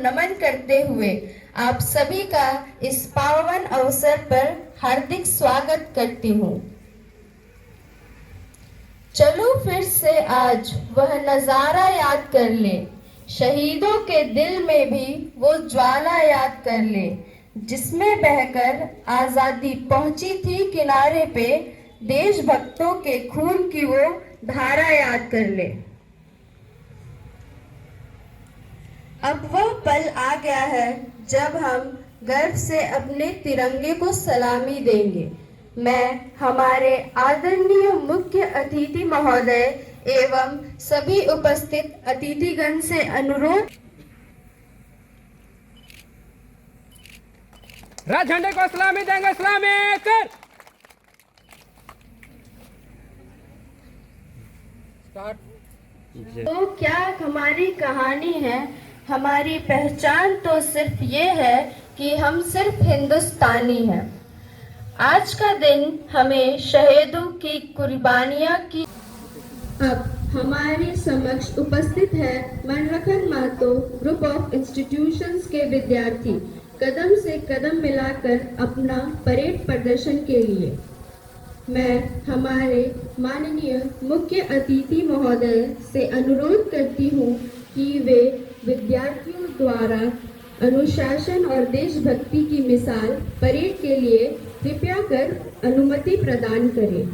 नमन करते हुए आप सभी का इस पावन अवसर पर हार्दिक स्वागत करती हूँ। चलो फिर से आज वह नजारा याद कर ले, शहीदों के दिल में भी वो ज्वाला याद कर ले, जिसमें बहकर आजादी पहुंची थी किनारे पे। देशभक्तों के खून की वो धारा याद कर ले। अब वह पल आ गया है जब हम गर्व से अपने तिरंगे को सलामी देंगे। मैं हमारे आदरणीय मुख्य अतिथि महोदय एवं सभी उपस्थित अतिथिगण से अनुरोध। राज झंडे को सलामी देंगे, सलामी कर। तो क्या हमारी कहानी है, हमारी पहचान तो सिर्फ ये है कि हम सिर्फ हिंदुस्तानी हैं। आज का दिन हमें शहीदों की कुर्बानियां की। अब हमारे समक्ष उपस्थित है मनरखन महतो ग्रुप ऑफ इंस्टीट्यूशंस के विद्यार्थी, कदम से कदम मिलाकर अपना परेड प्रदर्शन के लिए। मैं हमारे माननीय मुख्य अतिथि महोदय से अनुरोध करती हूँ कि वे विद्यार्थियों द्वारा अनुशासन और देशभक्ति की मिसाल परेड के लिए कृपया कर अनुमति प्रदान करें।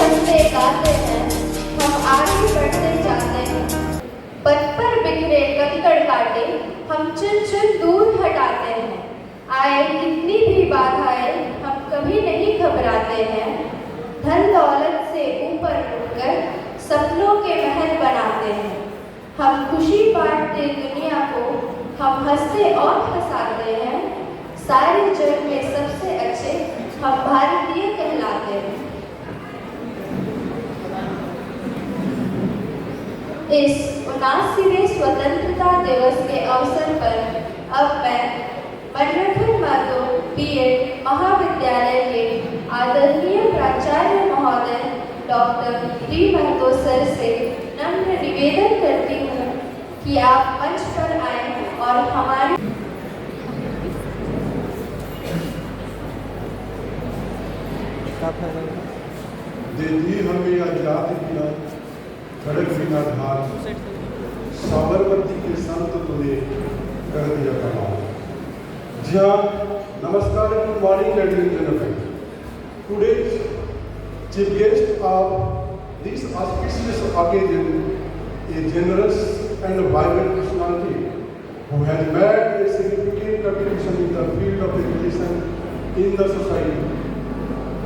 हंसते गाते हैं, हम आगे बढ़ते जाते हैं। पथ पर बिखरे कंकड़ काटे हम चुन चुन दूर हटाते हैं। आए कितनी भी बाधाएं हम कभी नहीं घबराते हैं। धन दौलत से ऊपर उठकर सपनों के महल बनाते हैं। हम खुशी बांटते दुनिया को, हम हंसते और हंसाते हैं। सारे जग में सबसे अच्छे हम भारतीय कहलाते हैं। इस 79वें स्वतंत्रता दिवस के अवसर पर अब मैं मनरखन महतो बीएड महाविद्यालय के आदरणीय प्राचार्य महोदय डॉक्टर डी महतो सर से नम्र निवेदन करती हूँ कि आप मंच पर आएं और हमारे देती हमें आजाद बिना खड़क बिना ढाल, साबरमती के संत तुझे कर दिया कमाल। जी हाँ, नमस्कार and good morning ladies and gentlemen. Today's chief guest of this auspicious occasion, a generous and vibrant personality who has made a significant contribution in the field of education in the society.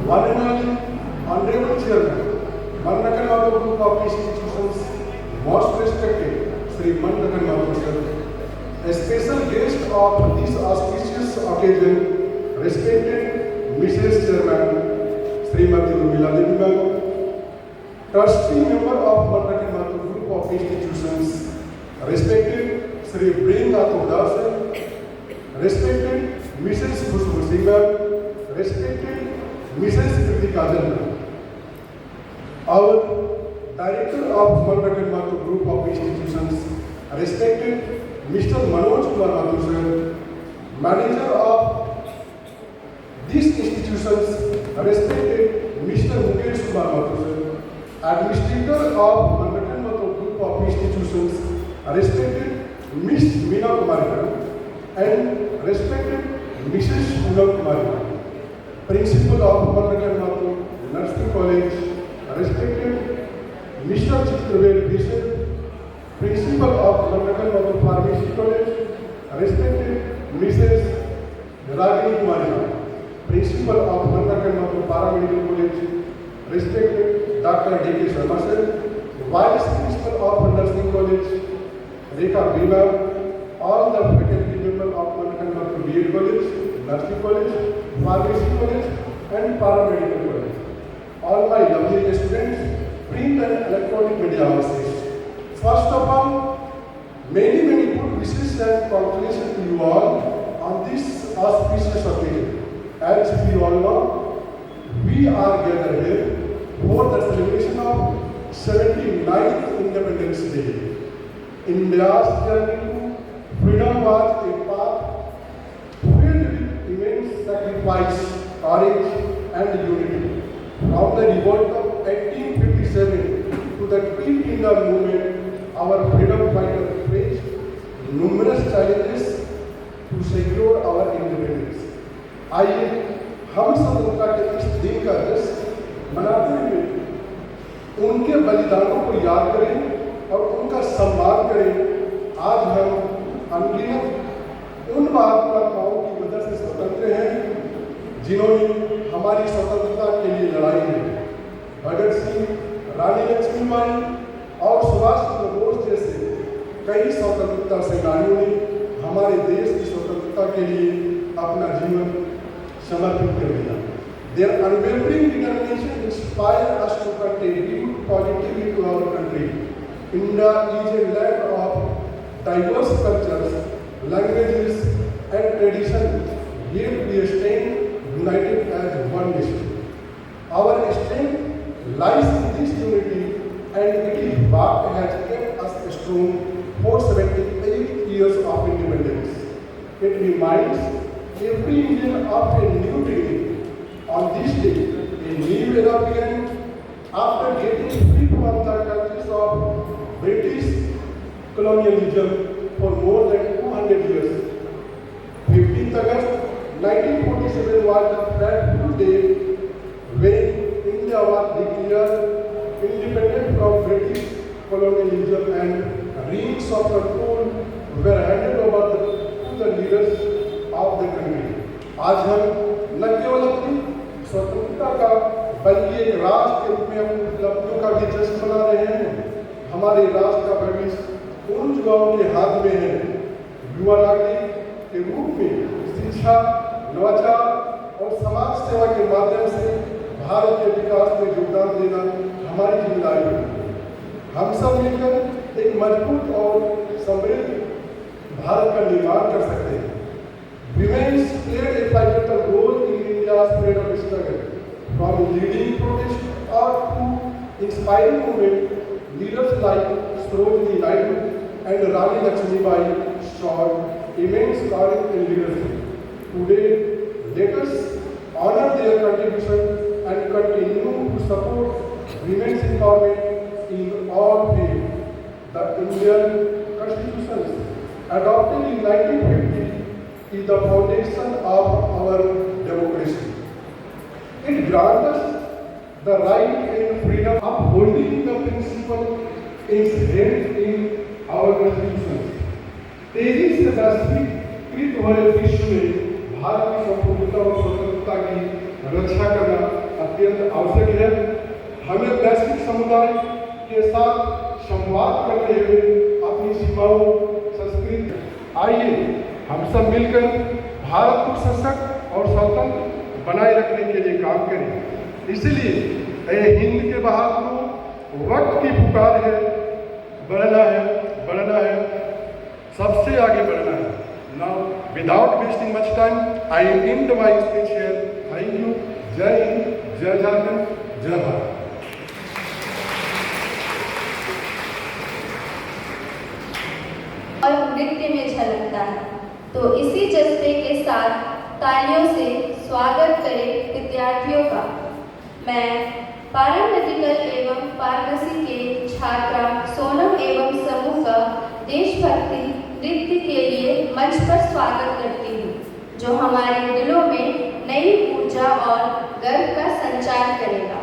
One and only Honorable Chairman, Mannakan Mahto Group of Institutions, most respected Sri Mannakan Mahto sir. A special guest of this auspicious occasion, respected Mrs. Chairman, Srimati Urmila Devi ma'am, trustee member of Mannakan Mahto Group of Institutions, respected Sri Bringa Das, respected Mrs. Khushbu Singh ma'am, respected Mrs. Kriti Kajal ma'am. Our Director of Mannakan Mahto Group of Institutions, respected Mr. Manoj Kumar Mahto sir, Manager of these institutions, respected Mr. Mukesh Kumar Mahto sir, Administrator of Mannakan Mahto Group of Institutions, respected Miss Meena Kumari ma'am, and respected Mrs. Poonam Kumari ma'am, Principal of Mannakan Mahto Nursing College, respected Mr. Chitravel Bishop, Principal of Mannakan Mahto Pharmacy College, respected Mrs. Ragini Kumari, Principal of Mannakan Mahto Paramedical College, respected Dr. D.K. Sharma sir, Vice Principal of Nursing College, Rekha Bima, all the faculty members of Mannakan Mahto B.Ed College, Nursing College, Pharmacy College, and Paramedical College. All my lovely students, print and electronic media houses. First of all, many good wishes and congratulations to you all on this auspicious occasion. As we all know, we are gathered here for the celebration of 79th Independence Day. India's journey to freedom was a path filled with immense sacrifice, courage, and unity. From the revolt of 1857 to the Quit India movement, our freedom fighters faced numerous challenges to secure our independence. आइए हम स्वतंत्रता के इस दिन का जश्न मनाते हुए उनके बलिदानों को याद करें और उनका सम्मान करें। आज हम अनगिनत उन महात्माओं की वजह से स्वतंत्र हैं जिन्होंने हमारी स्वतंत्रता के लिए लड़ाई लड़ी। भगत सिंह, रानी लक्ष्मीबाई और सुभाष चंद्र बोस जैसे कई स्वतंत्रता सेनानियों ने हमारे देश की स्वतंत्रता के लिए अपना जीवन समर्पित कर दिया। Their unwavering determination inspired us to contribute positively to our country. India is a land of diverse cultures, languages, and traditions, yet we stand united as one nation. Our strength lies in this unity, and it is what has kept us strong for 78 years of independence. It reminds every Indian of a new beginning. On this day, a new era began after getting free from the clutches of British colonialism for more than 200 years. 15th August 1947 was the fateful day when India was declared of British colonialism and reins of control were handed over to the leaders of the country. आज हम न केवल अपनी स्वतंत्रता का बल्कि एक राष्ट्र के रूप में अपनी उपलब्धियों का भी जश्न मना रहे हैं। हमारे राष्ट्र का भविष्य उन युवाओं के हाथ में है। युवा नागरिक के रूप में शिक्षा, नवाचार और समाज सेवा के माध्यम से भारत के विकास में योगदान देना हमारी जिम्मेदारी है। हम सब मिलकर एक मजबूत और समृद्ध भारत का निर्माण कर सकते हैं। Women's played a pivotal role in India's freedom struggle, from leading protest or to inspiring movement. Leaders like Sarojini Naidu and Rani Lakshmibai showed immense courage and leadership. Today, let us honor their contribution and continue to support women's empowerment in all fields. The Indian Constitution, adopted in 1950, is the foundation of our democracy. It grants us the right and freedom of holding the principle inherent in our Constitution. तेजी से वैश्वीकृत हुए विश्व में भारत की संप्रभुता और स्वतंत्रता की रक्षा करना अत्यंत आवश्यक है। हमें वैश्विक समुदाय के साथ संवाद करते हुए अपनी सीमाओं, संस्कृति, आइए हम सब मिलकर भारत को सशक्त और स्वतंत्र बनाए रखने के लिए काम करें। इसलिए हिंद के बहादुरों, वक्त की पुकार है, बढ़ना है, सबसे आगे बढ़ना है। Now, without wasting much time, I end my speech here. Thank you. जय हिंद, जय झारखंड, जय भारत। और नृत्य में झलकता है, तो इसी जज्बे के साथ तालियों से स्वागत करें विद्यार्थियों का। मैं पैरामेडिकल एवं फार्मेसी के छात्रा सोनम एवं समूह का देशभक्ति नृत्य के लिए मंच पर स्वागत करती हूँ, जो हमारे दिलों में नई ऊर्जा और गर्व का संचार करेगा।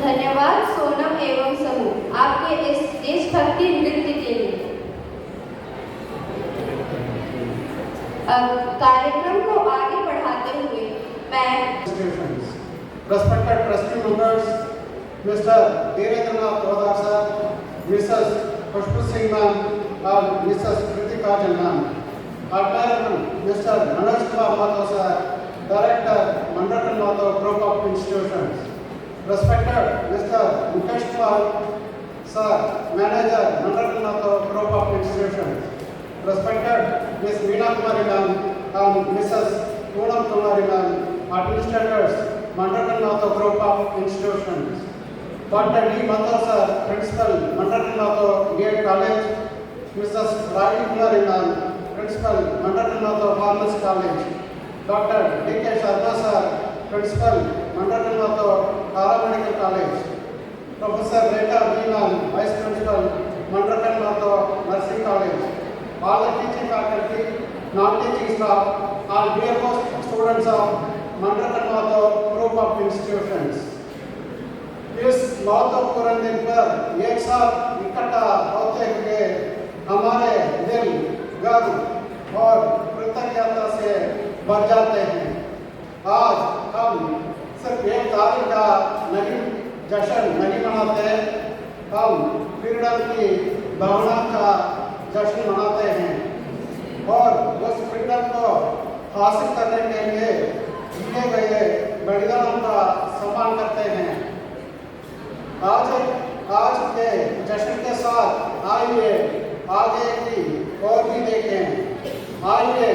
धन्यवाद सोनम एवं समूह। आपके इस देशभक्ति नृत्य के लिए। अब कार्यक्रम को आगे बढ़ाते हुए मैं Respected trustee members, Mr. Dhirendranath Todar sir, Mrs. Pushpa Singh ma'am, and Mrs. Kritika Jan ma'am. Admiral Mr. Manoj Kumar Mathur sir, Director, Mandrakal Mathur Group of Institutions. Respected Mr. Mukesh Kumar sir, Manager, Mandrakal Mathur Group of Institutions. Respected Ms. Meena Kumari ma'am and Mrs. Poonam Kumari ma'am, Administrators, Mandrakal Mathur Group of Institutions. Dr. D. Mathur sir, Principal, Mandrakal Mathur Gate College. Mrs. Ravi Kumari ma'am, Principal, Mandrakal Mathur Pharmacy College. Dr. D. K. Sharma sir, Principal, Mandrakal Mathur Paramedical College. Professor Rekha B. ma'am, Vice Principal, Mandrakal Mathur Nursing College. All the teaching faculty, non-teaching staff, and dearmost students of Mandrakal Mathur Group of Institutions. इस महत्वपूर्ण दिन पर एक साथ इकट्ठा होते हुए हमारे दिल गर्व और कृतज्ञता से भर जाते हैं। आज हम सिर्फ एक तारीख का नहीं जश्न नहीं मनाते, हम फ्रीडम की भावना का जश्न मनाते हैं और उस फ्रीडम को हासिल करने के लिए दिए गए बलिदानों का सम्मान करते हैं। आज के जश्न के साथ आइए आगे की और भी देखें। आइए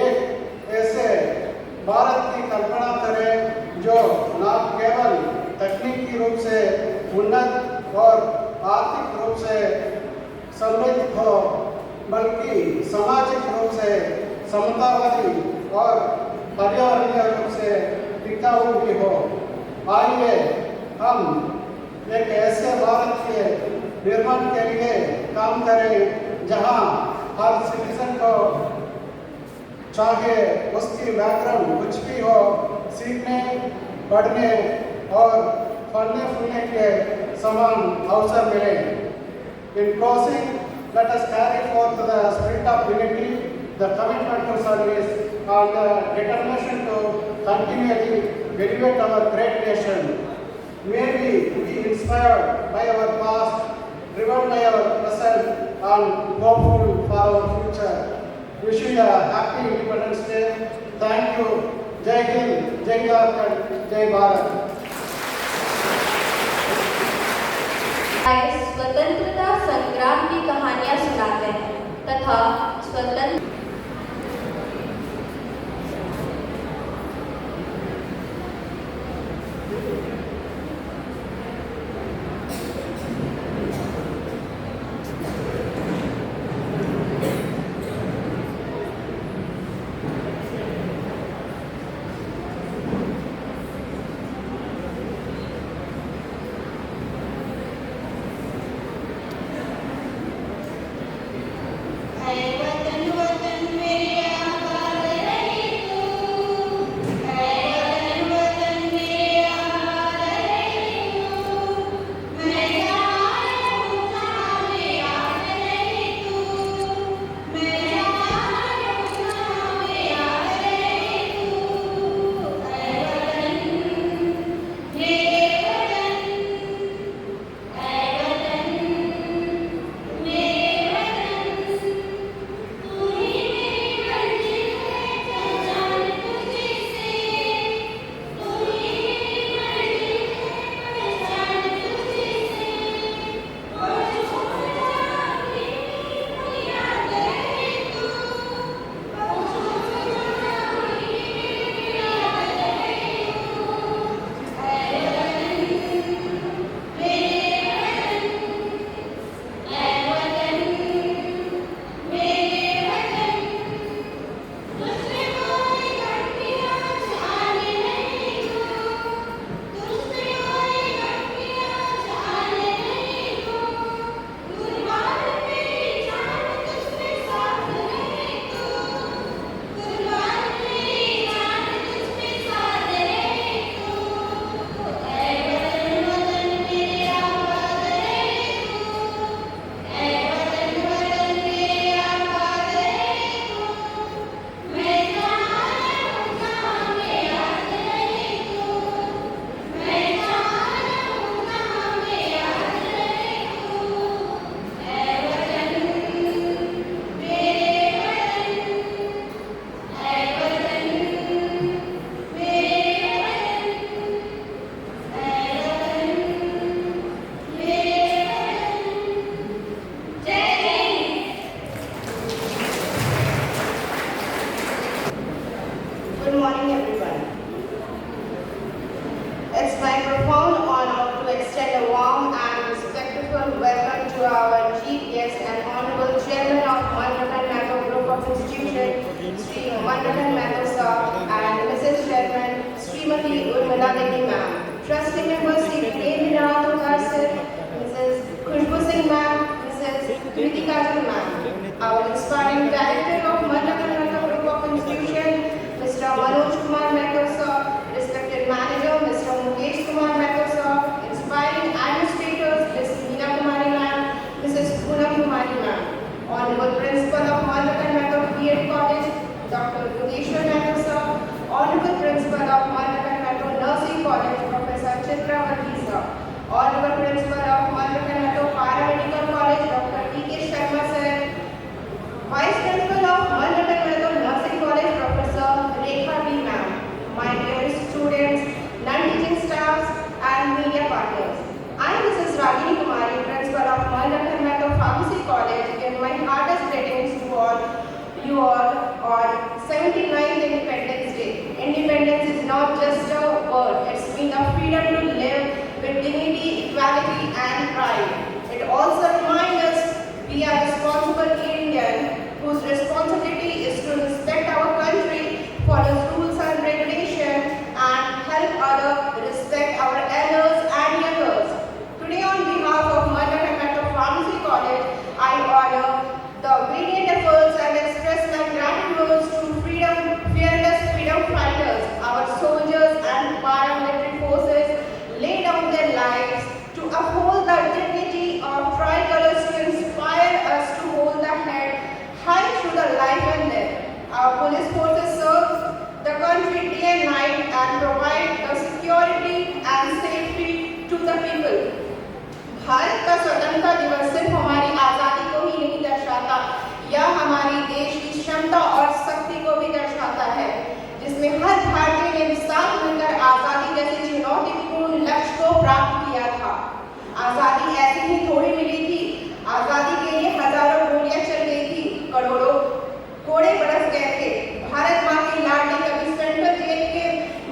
एक ऐसे भारत की कल्पना करें जो न केवल तकनीकी रूप से उन्नत और आर्थिक रूप से समृद्ध हो, बल्कि सामाजिक रूप से समतावादी और पर्यावरणीय रूप से टिकाऊ भी हो। आइए हम एक ऐसे भारत के निर्माण के लिए काम करें जहां हर सिटीजन को चाहे उसकी व्याकरण कुछ भी हो, सीखने, पढ़ने और फलने फूलने के समान अवसर मिले। In closing, let us carry forth the spirit of unity, the commitment to service, and the determination to continually elevate our great nation. May we be inspired by our past, driven by our present, and hopeful for our future. Wish you a happy Independence Day. Thank you. Jai Hind, Jai Jharkhand, Jai Bharat. स्वतंत्रता संग्राम की कहानियां सुनाते हैं तथा स्वतंत्र वतन वतन Institution, Sri Mandakan Mathur Sir, and Mrs. Chairman, Srimati Urmila Devi Ma'am. Trustee members Sri Virendra Nath Sir, Mrs. Khushbu Singh Ma'am, Mrs. Kriti Kajal Ma'am. Our inspiring director of Mandakan Mathur Group of Institution, Mr. Manoj Kumar Mathur Sir, respected manager Mr. Mukesh Kumar Mathur Sir, inspiring administrators Ms. Meena Kumari Ma'am, Mrs. Poonam Kumari Ma'am, Honorable Principal of Mandakan Mathur B.Ed College, Dr. Yogeshwar Mathur Sir, Honorable Principal of Mandakan Mathur Nursing College, Professor Chitrawati Sir, Honorable Principal of Mandakan Mathur Paramedical College, Dr. T.K. Sharma Sir, Vice Principal of Mandakan Mathur Nursing College, Professor Rekha B. Ma'am, my dear students, non-teaching staffs, and media partners. I am Mrs. Ragini Kumari, Principal of Mandakan Mathur Pharmacy College, give my heartiest greetings to you all on 79th Independence Day. Independence is not just a word, it's been a freedom to live with dignity, equality, and pride. It also reminds us we are responsible Indian whose responsibility is to respect our country, follow rules and regulations, and help others respect our elders and youngers. Today, on behalf of Mandakan Mathur Pharmacy College, I honor the valiant efforts and express my gratitude to fearless freedom fighters, our soldiers and paramilitary forces laid down their lives to uphold the dignity of tricolors to inspire us to hold the head high through the life and death. Our police forces serve the country day and night and provide the security and safety to the people. Bharat का स्वतंत्रता दिवस सिर्फ हमारी आज़ादी को ही नहीं दर्शाता, यह हमारी देश की क्षमता और शक्ति को भी दर्शाता है, जिसमें हर भारतीय ने साथ मिलकर आज़ादी जैसे चुनौतीपूर्ण लक्ष्य को प्राप्त किया था। आज़ादी ऐसे ही थोड़ी मिली थी, आज़ादी के लिए हजारों गोलियां चल गई थी, करोड़ों कोड़े बरस गए थे। भारत माँ की लाडली कभी सेंट्रल जेल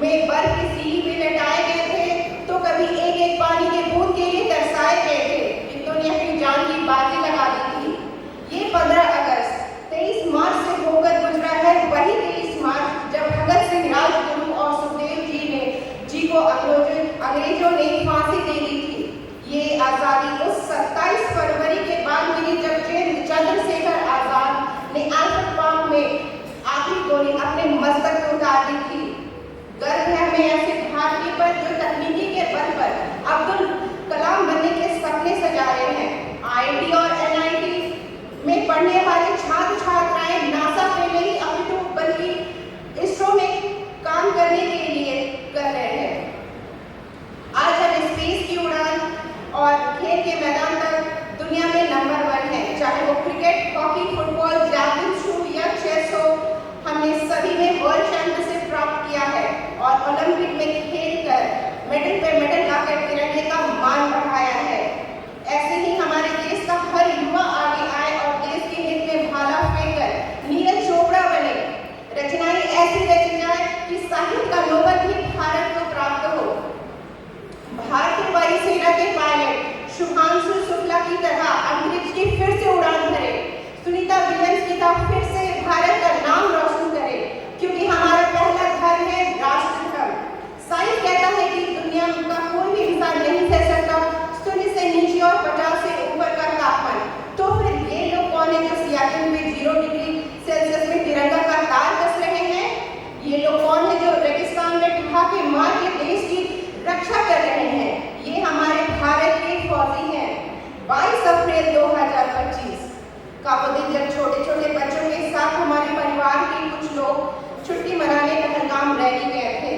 में बर्फ की सीढ़ी पे लटाए गए थे, तो कभी एक एक पानी के बूंद के लिए तरसाए गए थे। कितनों ने अपनी जान की बाजी लगा दी थी। ये 15 अगस्त 23 मार्च से होकर गुजरा है वही 23 मार्च जब भगत सिंह, राजगुरु और सुखदेव जी को अंग्रेजों ने फांसी दे दी थी। ये आज़ादी उस 27 फरवरी के बाद मिली जब चंद्रशेखर आजाद ने आलमगीर पार्क में आखिरी गोली अपने मस्तक पर उतार दी थी। गर्व है हमें ऐसे भारतीय पर जो तकनीकी के बल पर अब्दुल कलाम बनने के सपने सजा रहे हैं। IIT और NIT में पढ़ने वाले छात्र छात्राएं नासा में नहीं अपितु बल्कि इसरो में काम करने के लिए कर रहे हैं। आज हम स्पेस की उड़ान और खेल के मैदान तक दुनिया में नंबर 1 है, चाहे वो cricket, hockey, football, javelin throw या चेस हो। हमने सभी में वर्ल्ड चैंपियनशिप प्राप्त किया है और ओलंपिक में खेलकर मेडल पे मेडल लाकर तिरंगे का मान बढ़ाया है। ऐसे ही हमारे देश का हर युवा आगे आए और देश के हित में भाला फेंककर नीरज चोपड़ा बने। रचनाएं ऐसी रची जाए कि साहित्य का नोबेल भी भारत को प्राप्त हो। भारतीय वायुसेना के पायलट शुभांशु शुक्ला की तरह अंतरिक्ष की फिर से उड़ान भरे। सुनीता विलियम्स की तरह फिर से भारत का नाम रोशन करे, क्योंकि हमारा पहला धर्म है राष्ट्र धर्म। साइंस कहता है कि दुनिया का कोई भी इंसान नहीं सह सकता 0 से नीचे और 50 से ऊपर का तापमान। तो फिर ये लोग कौन है जो सियाचिन में 0 डिग्री सेल्सियस में तिरंगा का तार कस रहे हैं? ये लोग कौन है जो रेगिस्तान में ठहाके मार के देश की रक्षा कर रहे हैं? ये हमारे भारत के फौजी हैं। 22 अप्रैल 2025 का वो दिन जब छोटे छोटे बच्चों के साथ हमारे परिवार के कुछ लोग छुट्टी मनाने पहलगाम रैली गए थे।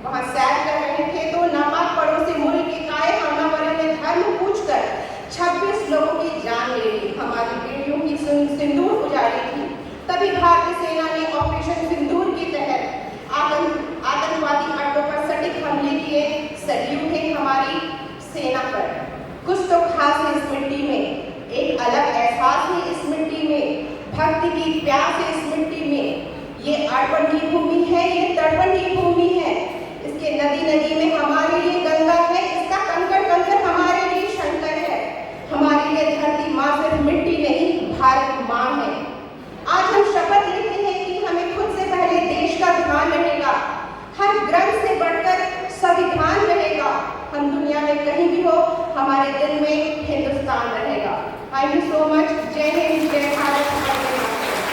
वहां सैर कर रहे थे तो नापाक पड़ोसी मुल्क के काये हमलावरों ने धर्म पूछकर 26 लोगों की जान ले ली। हमारी बेटियों की सिंदूर उजाड़ी थी। तभी भारतीय सेना ने ऑपरेशन सिंदूर के तहत आतंकवादी अड्डों पर सटीक हमले किए। सैल्यूट है हमारी सेना पर। कुछ तो खास है इस मिट्टी में, एक अलग एहसास है इस मिट्टी में, भक्ति की प्यास है इस मिट्टी में। ये अर्पण की भूमि है, ये तर्पण की भूमि है। इसके नदी नदी में हमारे लिए गंगा है, इसका कंकड़ कंकड़ हमारे लिए शंकर है। हमारे लिए धरती माँ सिर्फ मिट्टी नहीं, भारत माँ है। आज हम शपथ Thank you so much. Jai Hind, Jai Bharat, Vande Mataram.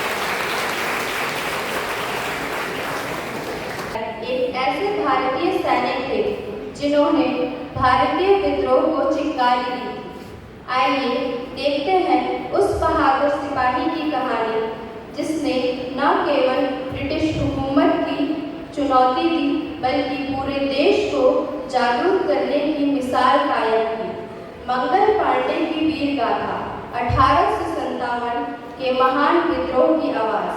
एक ऐसे भारतीय सैनिक थे जिन्होंने भारतीय विद्रोह को चिंगारी दी। आइए देखते हैं उस बहादुर सिपाही की कहानी जिसने न केवल ब्रिटिश हुकूमत की चुनौती दी बल्कि पूरे देश को जागरूक करने की मिसाल कायम की। मंगल पांडे की वीर गाथा 1857 के महान विद्रोह की आवाज।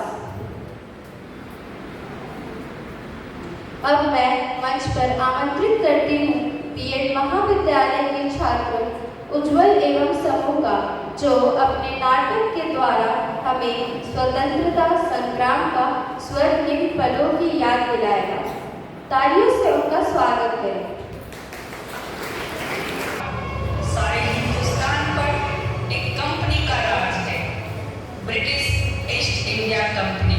अब मैं मंच पर आमंत्रित करती हूँ बीएड महाविद्यालय के छात्र उज्जवल एवं समूह का, जो अपने नाटक के द्वारा हमें स्वतंत्रता संग्राम का स्वर्णिम पलों की याद दिलाएगा। तालियों से उनका स्वागत करें। सारे हिंदुस्तान पर एक कंपनी का राज है, British east India company.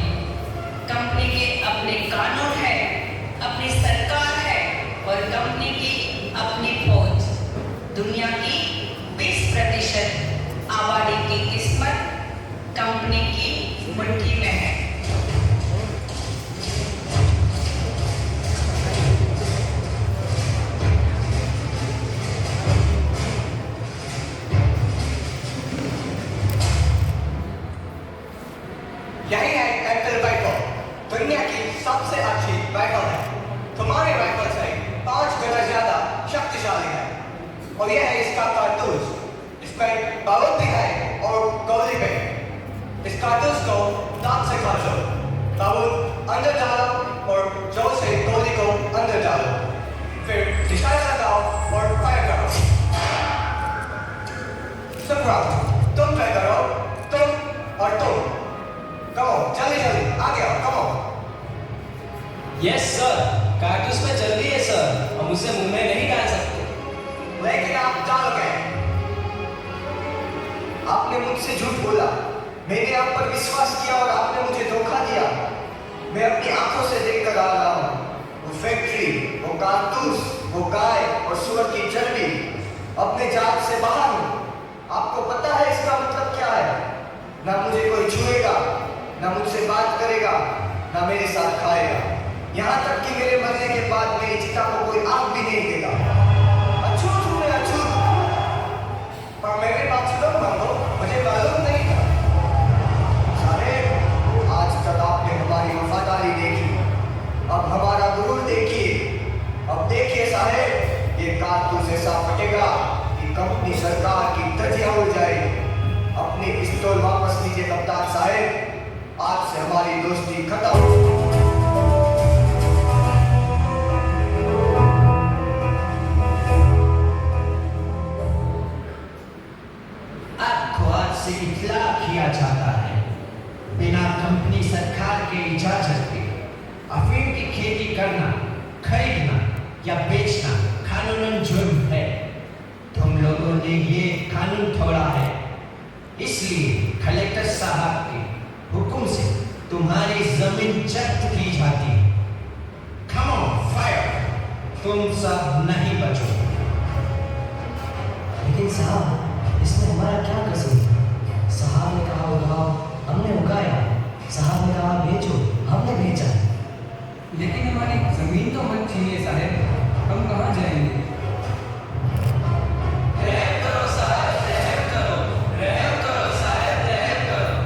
Company के अपने कानून है, अपनी सरकार है और कंपनी की अपनी फौज। दुनिया की 20% आबादी की किस्मत कंपनी की मुट्ठी में है। यही है कैपिटल राइफल, दुनिया की सबसे अच्छी राइफल है। तुम्हारी राइफल से 5 गुना ज्यादा शक्तिशाली है और यह है इसका कारतूस। इसमें बारूद भी है और गोली भी। इस कारतूस को दांत से खाचो, बारूद अंदर डालो और जोर से गोली को अंदर डालो, फिर निशाना लगाओ और फायर करो। सब तुम ट्राई करो, तुम और तुम। कमो जल्दी जल्दी आगे आओ, कमो। यस सर, कारतूस में जल्दी है सर, हम उसे मुंह में नहीं डाल सकते। लेकिन आप डालोगे। आपने मुझसे झूठ बोला, मैंने आप पर विश्वास किया और आपने मुझे धोखा दिया। मैं अपनी आंखों से देखकर आ रहा हूँ, वो फैक्ट्री, वो कारतूस, वो गाय और सुअर की चर्बी अपने जात से बाहर हूँ। आपको पता है इसका मतलब क्या है? ना मुझे कोई छुएगा, ना मुझसे बात करेगा, ना मेरे साथ खाएगा। यहाँ तक कि मेरे मरने के बाद मेरी चिता को कोई आग भी नहीं देगा। अछूत हूँ मैं, अछूत। पर मेरे बात सुनो मानो, मुझे मालूम नहीं था। साहेब, आज तक आपने हमारी वफादारी देखी, अब हमारा गुरूर देखिए। अब देखिए साहेब, ये कारतूस ऐसा फटेगा कि कंपनी सरकार की धज्जियां उड़ जाएगी। अपनी पिस्तौल वापस लीजिए कप्तान साहेब, आज से हमारी दोस्ती खत्म। आपको आज से इत्तला किया जाता है, बिना कंपनी सरकार के इजाजत के अफीम की खेती करना, खरीदना या बेचना कानूनन जुर्म है। तुम लोगों ने ये कानून तोड़ा है, इसलिए कलेक्टर साहब के हुक्म से तुम्हारी जमीन जब्त की जाती है। Come on, fire! तुम सब नहीं बचो। लेकिन साहब, इसमें हमारा क्या कसूर? साहब ने कहा उगाओ, हमने उगाया। साहब ने कहा बेचो, हमने बेचा। लेकिन हमारी जमीन तो मत छीनिए साहब, हम कहाँ जाएंगे? रहम करो साहब, रहम करो, रहम करो साहब, रहम करो।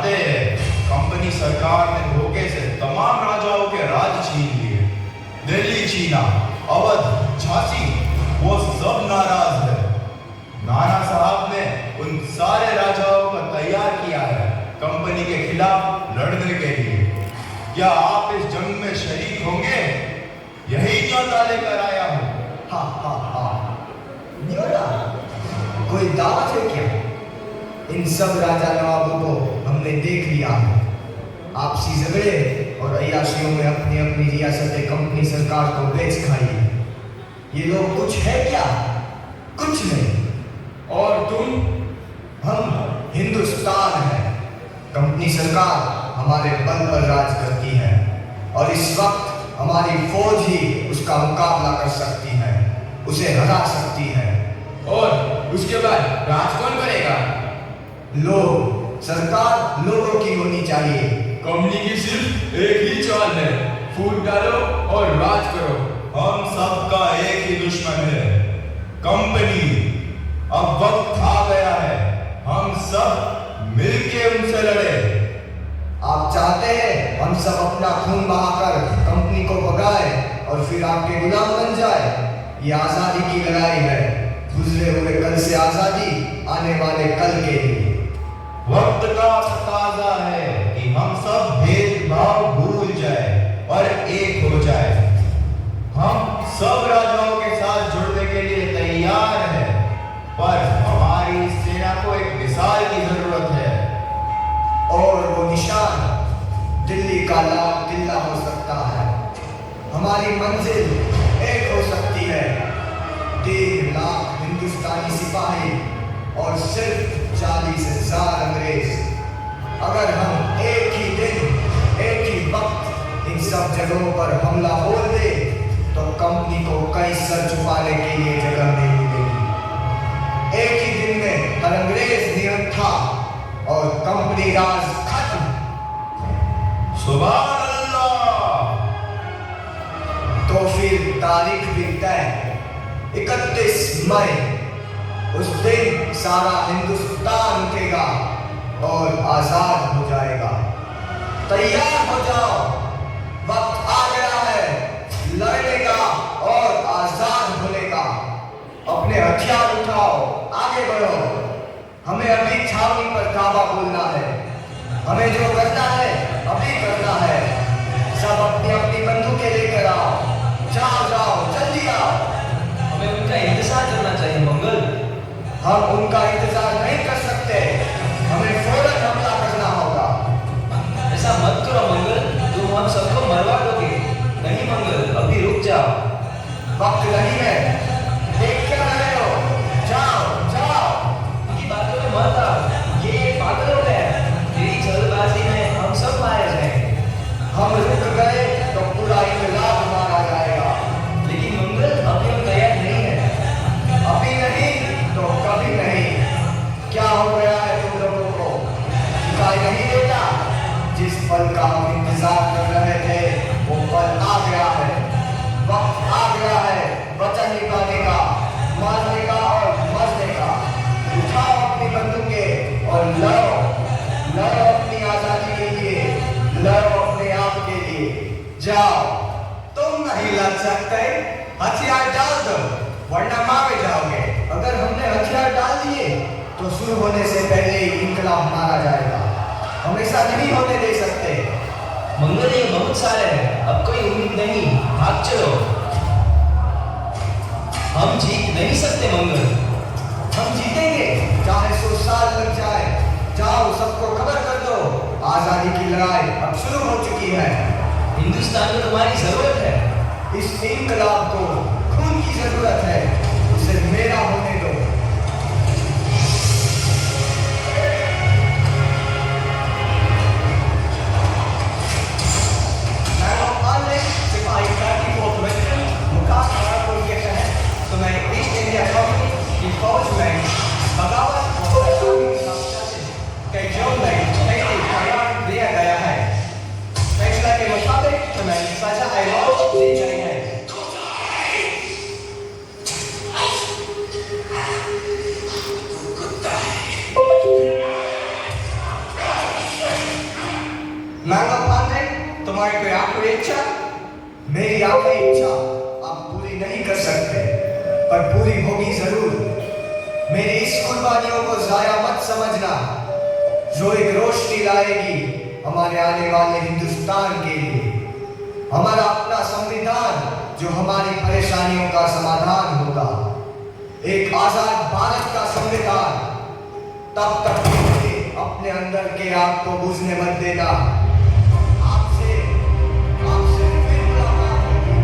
जानते हैं, कंपनी सरकार ने धोखे से तमाम राजाओं के राज छीन लिए। दिल्ली, छीना, अवध, झांसी, वो सब नाराज है। नाना साहब ने उन सारे राजाओं को तैयार किया है कंपनी के खिलाफ लड़ने के लिए। क्या आप इस जंग में शरीक होंगे? यही न्योता लेकर आया हूँ। हाँ हाँ हाँ, न्योता? कोई दावत है क्या? इन सब राजा नवाबों को हमने देख लिया है। आपसी झगड़े और अय्याशियों में अपनी अपनी रियासतें कंपनी सरकार को बेच खाई है। ये लोग कुछ है क्या? कुछ नहीं। और तुम? हम हिंदुस्तान हैं। कंपनी सरकार हमारे बल पर राज करती है और इस वक्त हमारी फौज ही उसका मुकाबला कर सकती है, उसे हरा सकती है। और उसके बाद राज कौन करेगा? लोग, सरकार लोगों की होनी चाहिए। कंपनी की सिर्फ एक ही चाल है, फूट डालो और राज करो। हम सबका एक ही दुश्मन है, कंपनी। अब वक्त आ गया है, हम सब मिलके उनसे लड़े। आप चाहते हैं हम सब अपना खून बहाकर कंपनी को भगाए और फिर आपके गुलाम बन जाए? ये आजादी की लड़ाई है, गुजरे हुए कल से आजादी, आने वाले कल के लिए। वक्त का तकाजा है कि हम सब भेदभाव भूल जाए और एक हो जाए। हम सब राजाओं के साथ जुड़ने के लिए तैयार हैं, पर हमारी सेना को एक मिसाल की जरूरत है। और वो निशान दिल्ली का लाल किला हो सकता है। हमारी मंजिल एक हो सकती है, 3 लाख हिंदुस्तानी सिपाही और सिर्फ 40,000 अंग्रेज। अगर हम एक ही दिन, एक ही वक्त इन सब जगहों पर हमला बोल दे तो कंपनी को कई सर छुपाने के लिए जगह नहीं मिलेगी। एक ही दिन में हर अंग्रेज निहत्था और कंपनी राज खत्म। सुभान अल्लाह। तो फिर तारीख भी तय, 31 मई। उस दिन सारा हिंदुस्तान उठेगा और आजाद हो जाएगा। तैयार हो जाओ, वक्त आ गया है लड़ने का और आजाद होने का। अपने हथियार उठाओ, आगे बढ़ो। हमें अभी छावनी पर काबा बोलना है। हमें जो करना है अभी करना है। सब अपनी अपनी बंदूकें लेकर आओ। जाओ जाओ, जल्दी आओ। हमें उनका इंतजार करना चाहिए मंगल। हम उनका इंतजार नहीं कर सकते, हमें फौरन हमला करना होगा। ऐसा मत करो मंगल, तुम हम सबको मरवा दोगे। नहीं मंगल, अभी रुक जाओ। वक्त नहीं है, देख क्या रहे हो? जाओ जाओ। उनकी बातों में मत आओ, ये पागल हो गया। तेरी जल्दबाजी में हम सब मारे जाएंगे। हम रुक गए तो पूरा इनकलाब मारा जाएगा। लेकिन मंगल, अभी हम तैयार नहीं है। अभी नहीं तो कभी नहीं। क्या हो गया है तुम लोगों को? दिखाई नहीं देता? जिस पल का हम इंतजार कर रहे थे वो पल आ गया है। वक्त आ गया है वचन निभाने का, मारने का और मरने का। उठाओ अपनी बंदूकें और लड़ो। लड़ो अपनी आजादी के लिए, लड़ो अपने आप के लिए। जाओ। तुम नहीं लड़ सकते, हथियार डाल दो वरना मारे जाओगे। अगर हमने हथियार डाल दिए तो शुरू होने से पहले ही इनकलाब मारा जाएगा। हम ऐसा नहीं होने दे सकते। मंगल, ये बहुत सारे हैं, अब कोई उम्मीद नहीं, भाग चलो। हम जीत नहीं सकते मंगल। हम जीतेंगे, चाहे 100 साल लग जाए। जाओ, सबको खबर कर दो, आजादी की लड़ाई अब शुरू हो चुकी है। हिंदुस्तान को तुम्हारी जरूरत है। इस इनकलाब को खून की जरूरत है, उसे मेरा होने दो। सिपाही 34th रेजिमेंट मुकाम को ये है तो मैं ईस्ट इंडिया कंपनी की फौज में बगावत और के जो में तैयार दिया गया है। फैसला के मुताबिक तुम्हें सजा दी गई है। इच्छा, मेरी आखिरी इच्छा आप पूरी नहीं कर सकते, पर पूरी होगी जरूर। मेरी इस कुर्बानियों को जाया मत समझना, जो एक रोशनी लाएगी हमारे आने वाले हिंदुस्तान के लिए, हमारा अपना संविधान जो हमारी परेशानियों का समाधान होगा, एक आजाद भारत का संविधान। तब तक अपने अंदर के आग को बुझने मत देना। आपसे फिर मुलाकात होगी।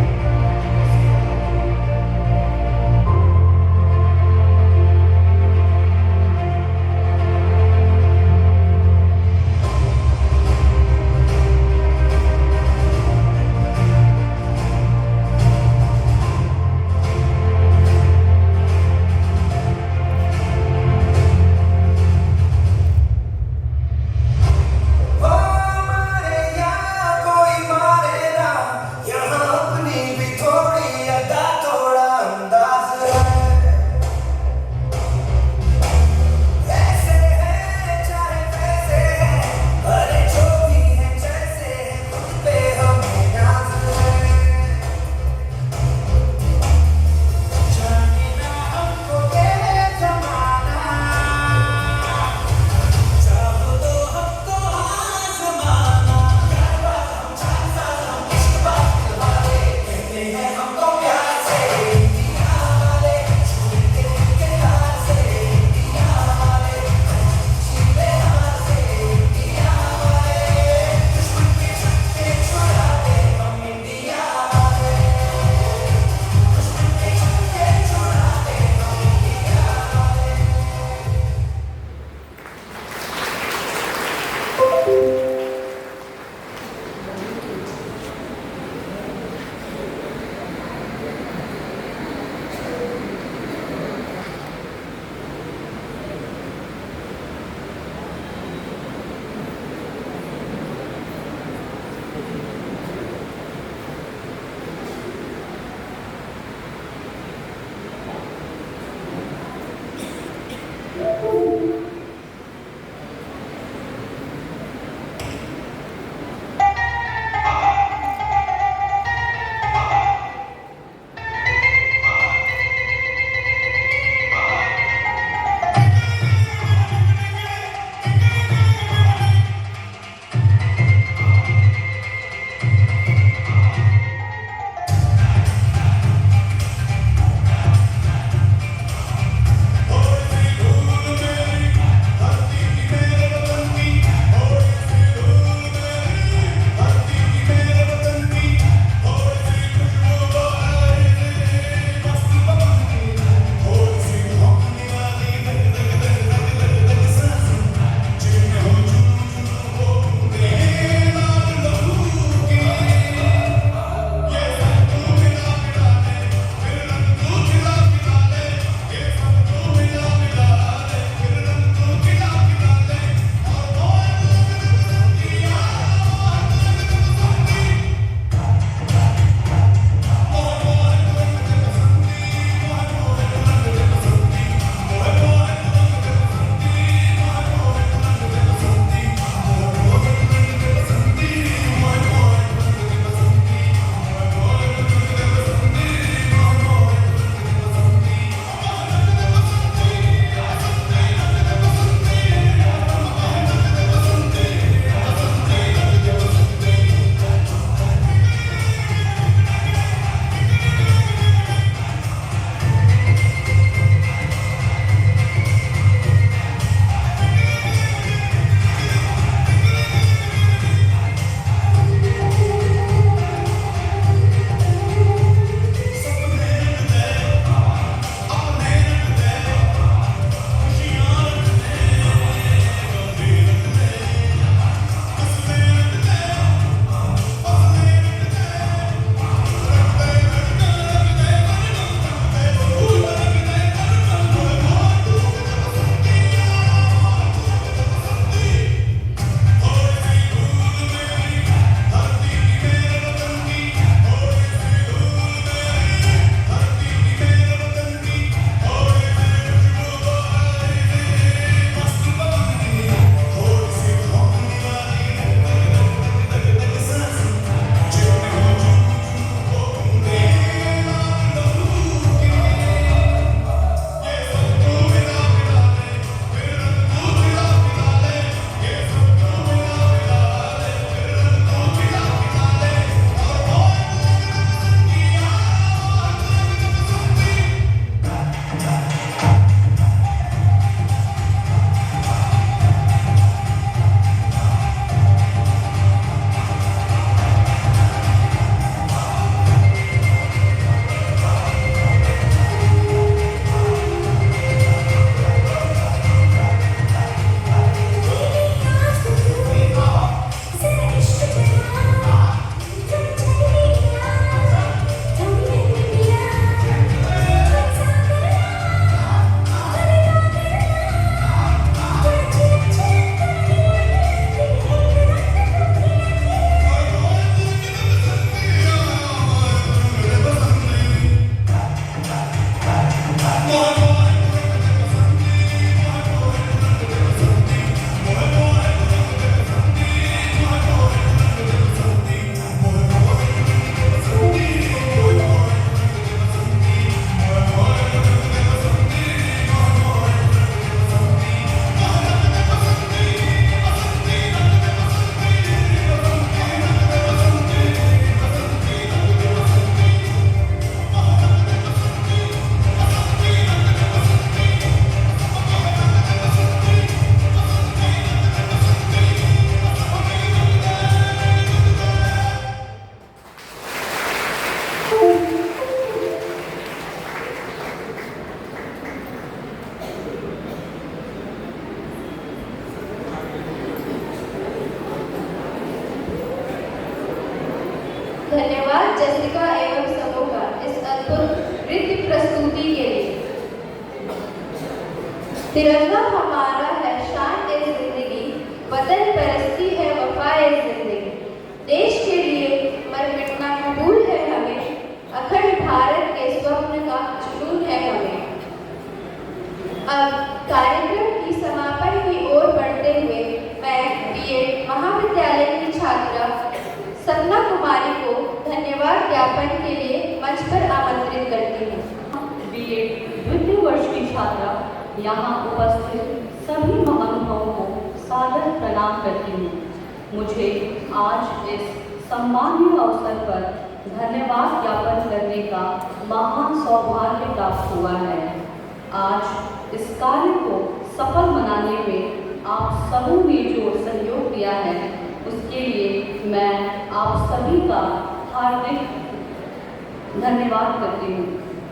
धन्यवाद जैसिका एवं समूह का इस अद्भुत नृत्य प्रस्तुति के लिए। तिरंगा हमारा है शान ए जिंदगी, वतन परस्ती है वफा ए जिंदगी। देश के लिए मर मिटना कबूल है हमें, अखंड भारत के स्वप्न का जुनून है हमें। अब कार्यक्रम की समापन की ओर बढ़ते हुए मैं बीएड महाविद्यालय की छात्रा सपना कुमारी को धन्यवाद ज्ञापन के लिए मंच पर आमंत्रित करती हूँ। बीएड द्वितीय वर्ष की छात्रा यहाँ उपस्थित सभी महानुभावों को सादर प्रणाम करती हूँ। मुझे आज इस सम्मानीय अवसर पर धन्यवाद ज्ञापन करने का महान सौभाग्य प्राप्त हुआ है। आज इस कार्य को सफल बनाने में आप सबों ने जो सहयोग दिया है उसके लिए मैं आप सभी का हार्दिक धन्यवाद करती हूँ।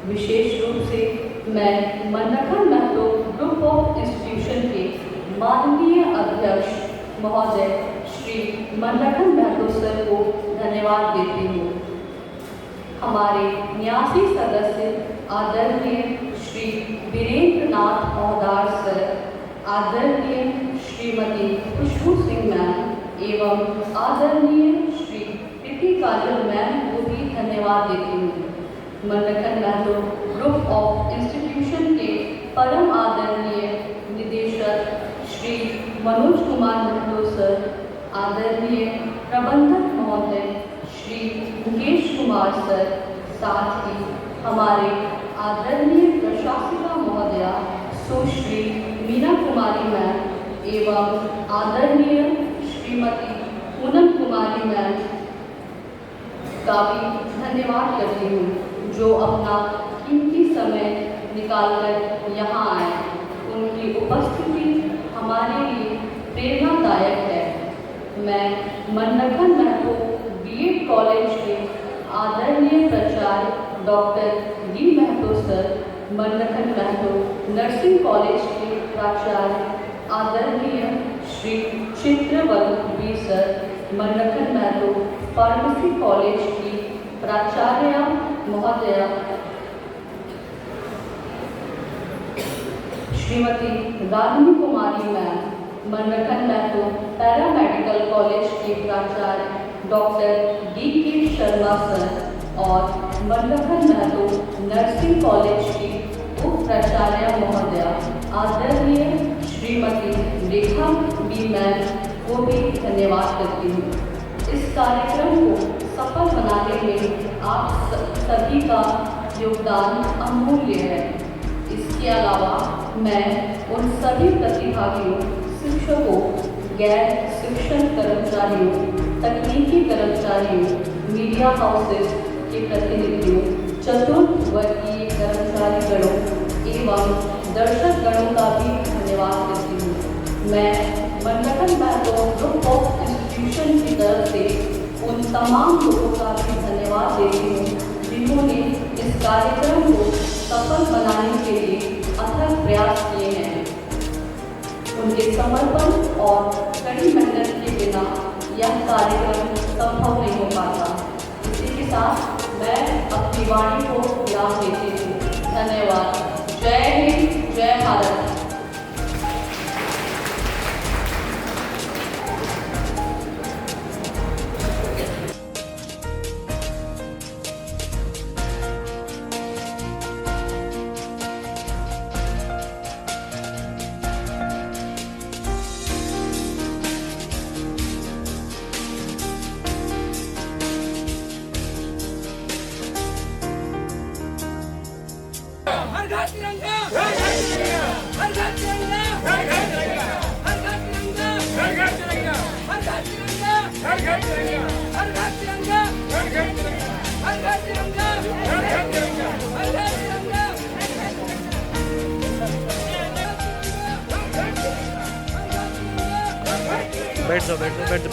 विशेष रूप से मैं मनरखन महतो ग्रुप ऑफ इंस्टीट्यूशन के माननीय अध्यक्ष महोदय श्री मनरखन महतो सर को धन्यवाद देती हूँ। हमारे न्यासी सदस्य आदरणीय श्री वीरेंद्र नाथ औदार सर, आदरणीय श्रीमती खुशबू सिंह मैम एवं आदरणीय श्री प्रीति काजल मैम को भी धन्यवाद देती हूँ। मनरखन महतो ग्रुप ऑफ इंस्टीट्यूशन के परम आदरणीय निदेशक श्री मनोज कुमार महतो सर, आदरणीय प्रबंधक महोदय श्री मुकेश कुमार सर, साथ ही हमारे आदरणीय प्रशासिका महोदया सुश्री मीना कुमारी मैम एवं आदरणीय श्रीमती पूनम कुमारी मैम का भी धन्यवाद करती हूँ, जो अपना कीमती समय निकालकर यहाँ आए। उनकी उपस्थिति हमारे लिए प्रेरणादायक है। मैं मनरखन महतो बीएड कॉलेज के आदरणीय प्राचार्य doctor D Mahto sir, Manrakhan Mahto nursing college के प्राचार्य आदरणीय Shri Chitraval B sir, Manrakhan Mahto pharmacy college की प्राचार्य महोदया Shrimati Ragini Kumari ma'am, Manrakhan Mahto paramedical college के प्राचार्य डॉक्टर डी के शर्मा सर और मनरखन महतो नर्सिंग कॉलेज की उप प्राचार्य महोदया आदरणीय श्रीमती रेखा बी मैम को भी धन्यवाद करती हूँ। इस कार्यक्रम को सफल बनाने में आप सभी का योगदान अमूल्य है। इसके अलावा मैं उन सभी प्रतिभागियों, शिक्षकों, गैर शिक्षण कर्मचारियों, तकनीकी कर्मचारियों, मीडिया हाउसेस के प्रतिनिधियों, चतुर्थवर्गीय कर्मचारी गणों एवं दर्शक गणों का भी धन्यवाद करती हूँ। मैं मनरखन महतो ग्रुप ऑफ इंस्टीट्यूशन की तरफ से उन तमाम लोगों का भी धन्यवाद देती हूँ जिन्होंने इस कार्यक्रम को सफल बनाने के लिए अथक प्रयास किए हैं। उनके समर्पण और कड़ी मेहनत के बिना यह कार्यक्रम संभव नहीं हो पाता। इसी के साथ मैं अपनी वाणी को विराम देती हूँ। धन्यवाद। जय हिंद, जय भारत।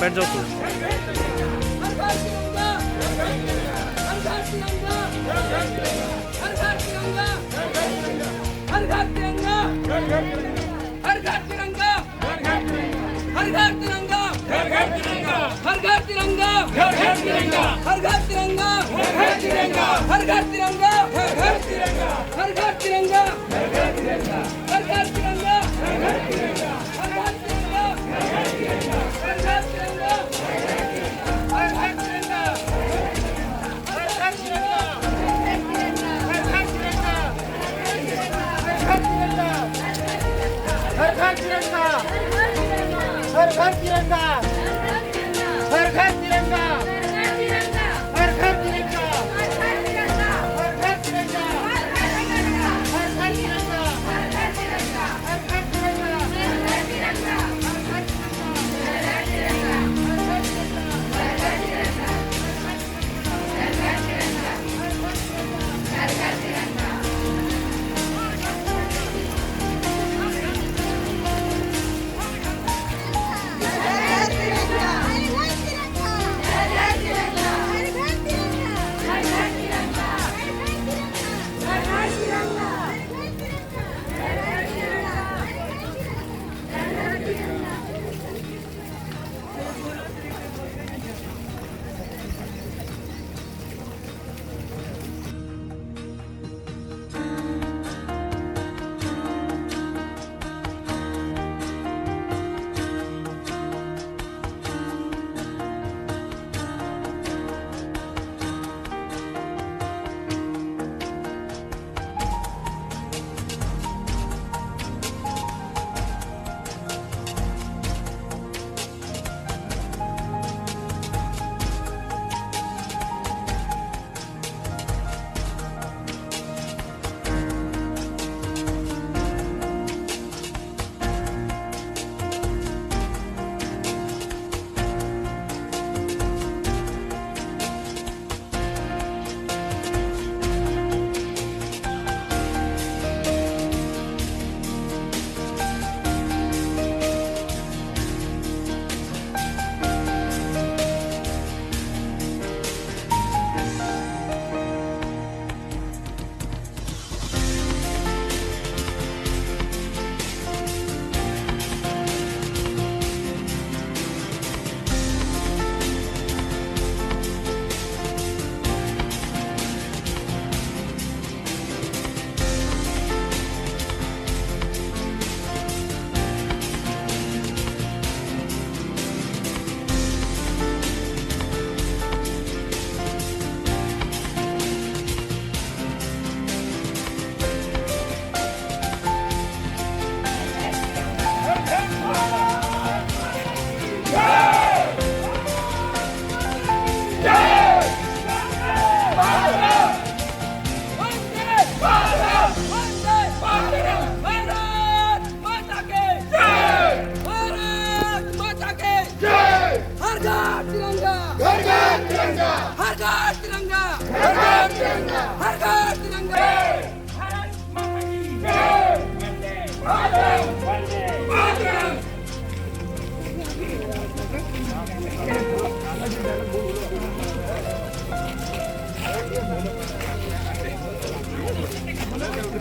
बैठ जाओ तू। हर घर तिरंगा, हर घर तिरंगा, हर घर तिरंगा, हर घर तिरंगा। घर तिरंगा, हर घर तिरंगा, घर घर तिरंगा, हर घर तिरंगा, घर घर तिरंगा, हर घर तिरंगा, घर घर तिरंगा, हर घर तिरंगा, घर घर तिरंगा, हर घर तिरंगा, हर घर तिरंगा, हर घर तिरंगा, हर घर तिरंगा, हर घर तिरंगा, हर घर तिरंगा, हर घर तिरंगा, हर घर तिरंगा, हर घर तिरंगा, हर घर तिरंगा, हर घर तिरंगा,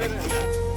Gracias.